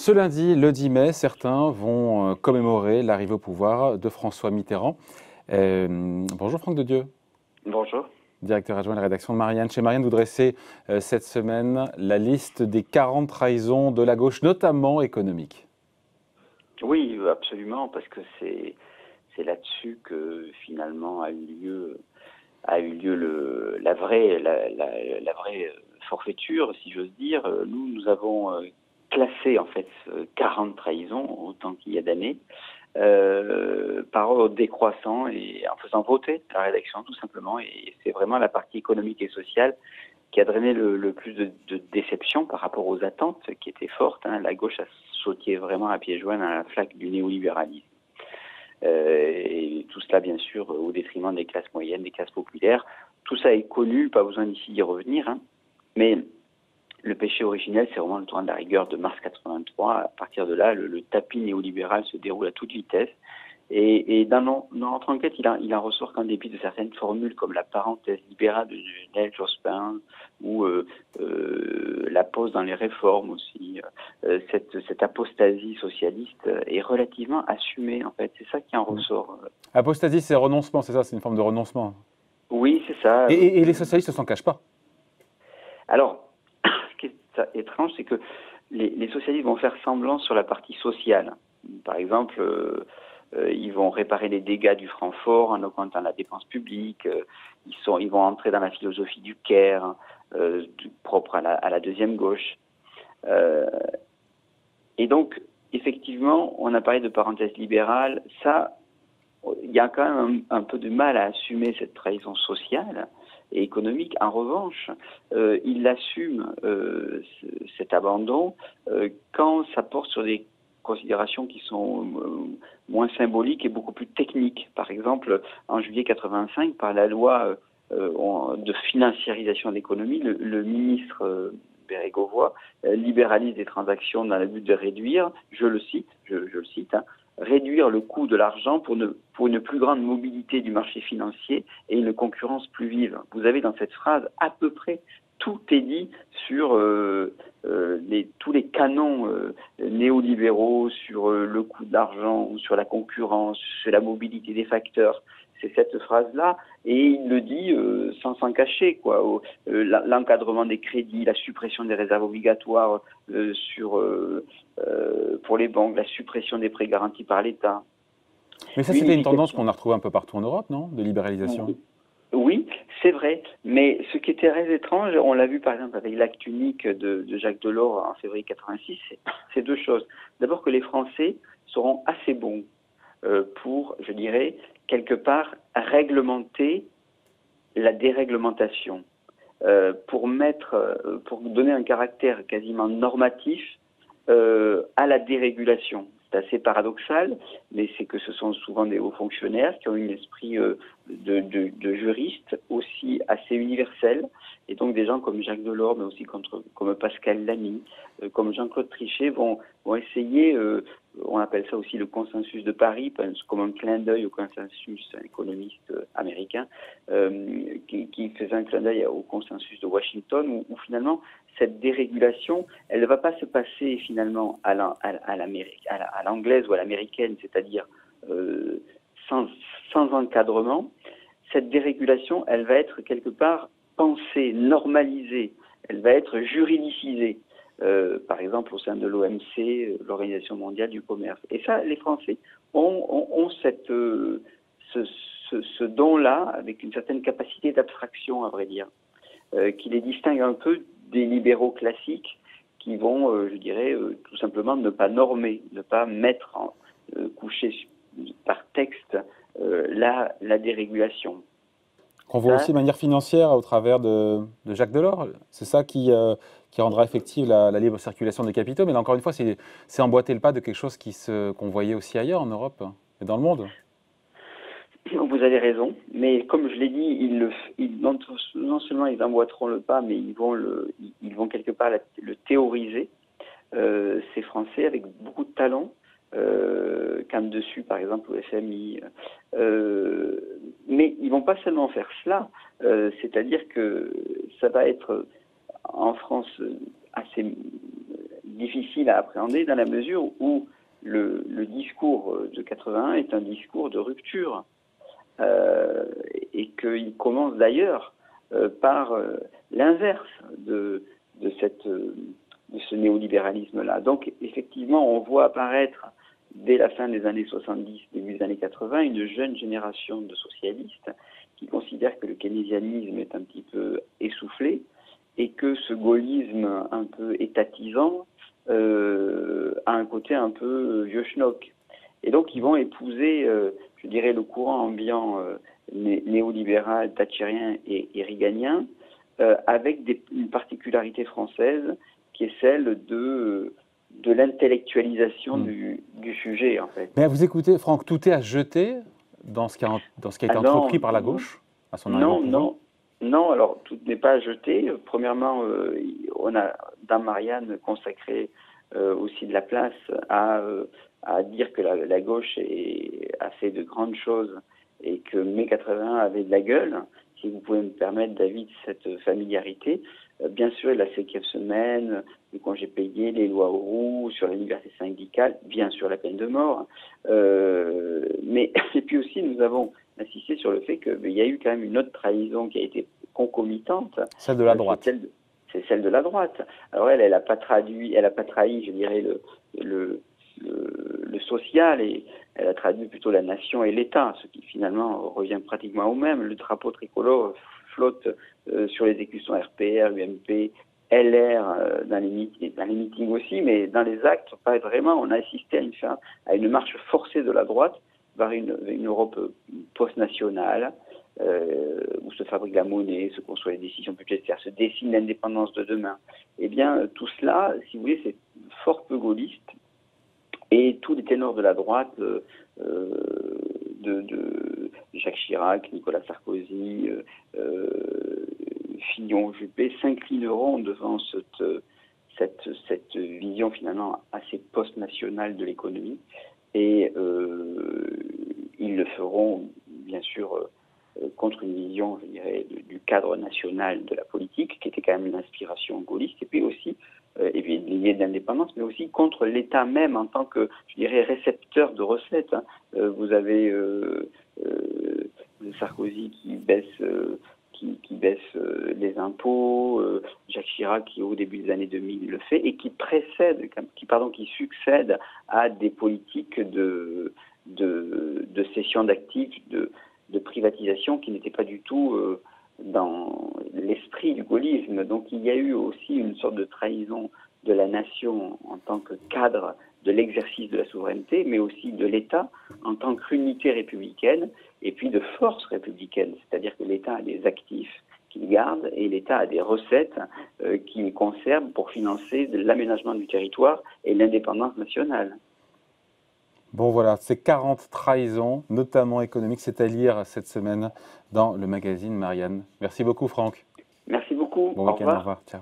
Ce lundi, le 10 mai, certains vont commémorer l'arrivée au pouvoir de François Mitterrand. Bonjour Franck de Dieu, Bonjour. directeur adjoint de la rédaction de Marianne. Chez Marianne, vous dressez cette semaine la liste des 40 trahisons de la gauche, notamment économique. Oui, absolument, parce que c'est là-dessus que finalement a eu lieu la vraie forfaiture, si j'ose dire. Nous avons classé en fait 40 trahisons, autant qu'il y a d'années, par ordre décroissant et en faisant voter la rédaction tout simplement. Et c'est vraiment la partie économique et sociale qui a drainé le plus de déception par rapport aux attentes qui étaient fortes. La gauche a sauté vraiment à pieds joints dans la flaque du néolibéralisme. Et tout cela, bien sûr, au détriment des classes moyennes, des classes populaires. Tout ça est connu, pas besoin d'ici d'y revenir. Mais le péché originel, c'est vraiment le tournant de la rigueur de mars 83. À partir de là, le tapis néolibéral se déroule à toute vitesse. Et dans notre enquête, il en ressort qu'en dépit de certaines formules comme la parenthèse libérale de Lionel Jospin ou la pause dans les réformes aussi, cette apostasie socialiste est relativement assumée en fait. C'est ça qui en ressort. Apostasie, c'est renoncement, c'est ça, c'est une forme de renoncement. Oui, c'est ça. Et les socialistes ne s'en cachent pas. Alors, ce qui est étrange, c'est que les socialistes vont faire semblant sur la partie sociale. Par exemple, ils vont réparer les dégâts du franc fort en augmentant la dépense publique. Ils vont entrer dans la philosophie du care, propre à la deuxième gauche. Et donc, effectivement, on a parlé de parenthèse libérale. Ça, il y a quand même un peu de mal à assumer cette trahison sociale et économique. En revanche, il assume cet abandon quand ça porte sur des considérations qui sont moins symboliques et beaucoup plus techniques. Par exemple, en juillet 85, par la loi de financiarisation de l'économie, le ministre Bérégovoy libéralise des transactions dans le but de réduire, je le cite, réduire le coût de l'argent pour une plus grande mobilité du marché financier et une concurrence plus vive. Vous avez dans cette phrase à peu près tout est dit sur tous les canons néolibéraux, sur le coût de l'argent, sur la concurrence, sur la mobilité des facteurs. C'est cette phrase-là, et il le dit sans s'en cacher, quoi. L'encadrement des crédits, la suppression des réserves obligatoires pour les banques, la suppression des prêts garantis par l'État. Mais ça, c'était une tendance qu'on a retrouvée un peu partout en Europe, non? De libéralisation. Oui, c'est vrai, mais ce qui était très étrange, on l'a vu par exemple avec l'acte unique de Jacques Delors en février 86, c'est deux choses. D'abord que les Français seront assez bons pour, je dirais, quelque part, réglementer la déréglementation, pour donner un caractère quasiment normatif à la dérégulation. C'est assez paradoxal, mais c'est que ce sont souvent des hauts fonctionnaires qui ont un esprit de juriste aussi assez universel, et donc des gens comme Jacques Delors, mais aussi comme Pascal Lamy, comme Jean-Claude Trichet vont essayer, on appelle ça aussi le consensus de Paris, comme un clin d'œil au consensus économiste américain, qui faisait un clin d'œil au consensus de Washington, où finalement cette dérégulation, elle ne va pas se passer finalement à l'anglaise ou à l'américaine, c'est-à-dire sans encadrement. Cette dérégulation, elle va être quelque part pensée, normalisée, elle va être juridicisée, par exemple au sein de l'OMC, l'Organisation mondiale du commerce. Et ça, les Français ont ce don-là, avec une certaine capacité d'abstraction, à vrai dire, qui les distingue un peu des libéraux classiques qui vont, je dirais, tout simplement ne pas normer, ne pas mettre coucher par texte la dérégulation. Qu'on voit aussi de manière financière au travers de Jacques Delors. C'est ça qui rendra effective la libre circulation des capitaux. Mais là, encore une fois, c'est emboîter le pas de quelque chose qu'on voyait aussi ailleurs en Europe et dans le monde. Vous avez raison, mais comme je l'ai dit, non seulement ils emboîteront le pas, mais ils vont quelque part le théoriser, ces Français, avec beaucoup de talent, comme dessus, par exemple, au FMI. Mais ils vont pas seulement faire cela, c'est-à-dire que ça va être en France assez difficile à appréhender dans la mesure où le discours de 81 est un discours de rupture et qu'il commence d'ailleurs par l'inverse de ce néolibéralisme-là. Donc effectivement, on voit apparaître dès la fin des années 70, début des années 80, une jeune génération de socialistes qui considèrent que le keynésianisme est un petit peu essoufflé et que ce gaullisme un peu étatisant a un côté un peu vieux schnock. Et donc ils vont épouser, je dirais, le courant ambiant néolibéral, thatchérien et reaganien, avec une particularité française qui est celle de l'intellectualisation du sujet, en fait. Mais vous écoutez, Franck, tout est à jeter dans ce qui a été entrepris par la gauche à son arrivée au pouvoir? Non, alors tout n'est pas à jeter. Premièrement, on a dans Marianne consacré aussi de la place à dire que la gauche a fait de grandes choses et que mai 81 avait de la gueule. Si vous pouvez me permettre, David, cette familiarité. Bien sûr, la 5e semaine, le congé payé, les lois Auroux, sur la liberté syndicale, bien sûr la peine de mort. Mais et puis aussi, nous avons insisté sur le fait qu'il y a eu quand même une autre trahison qui a été concomitante. Celle de la droite. C'est celle de la droite. Alors elle n'a pas trahi, je dirais, le social, et elle a traduit plutôt la nation et l'État, ce qui finalement revient pratiquement au même. Le drapeau tricolore flotte sur les écussons RPR, UMP, LR, dans les meetings aussi, mais dans les actes, pas vraiment. On a assisté à une marche forcée de la droite vers une Europe post-nationale, où se fabrique la monnaie, se construisent les décisions budgétaires, se dessine l'indépendance de demain. Eh bien, tout cela, si vous voulez, c'est fort peu gaulliste. Et tous les ténors de la droite, de Jacques Chirac, Nicolas Sarkozy, Fillon, Juppé, s'inclineront devant cette vision finalement assez post-nationale de l'économie. Et ils le feront, bien sûr, contre une vision, je dirais, du cadre national de la politique, qui était quand même une inspiration gaulliste, et puis aussi liée de l'indépendance, mais aussi contre l'État même en tant que, je dirais, récepteur de recettes. Vous avez Sarkozy qui baisse les impôts, Jacques Chirac qui au début des années 2000 le fait, et qui succède à des politiques de cession d'actifs, de privatisation qui n'étaient pas du tout dans l'esprit du gaullisme. Donc il y a eu aussi une sorte de trahison de la nation en tant que cadre de l'exercice de la souveraineté, mais aussi de l'État en tant qu'unité républicaine et puis de force républicaine. C'est-à-dire que l'État a des actifs qu'il garde et l'État a des recettes qu'il conserve pour financer l'aménagement du territoire et l'indépendance nationale. Bon voilà, ces 40 trahisons, notamment économiques, c'est à lire cette semaine dans le magazine Marianne. Merci beaucoup Franck. Merci beaucoup. Bon week-end, au revoir. Ciao.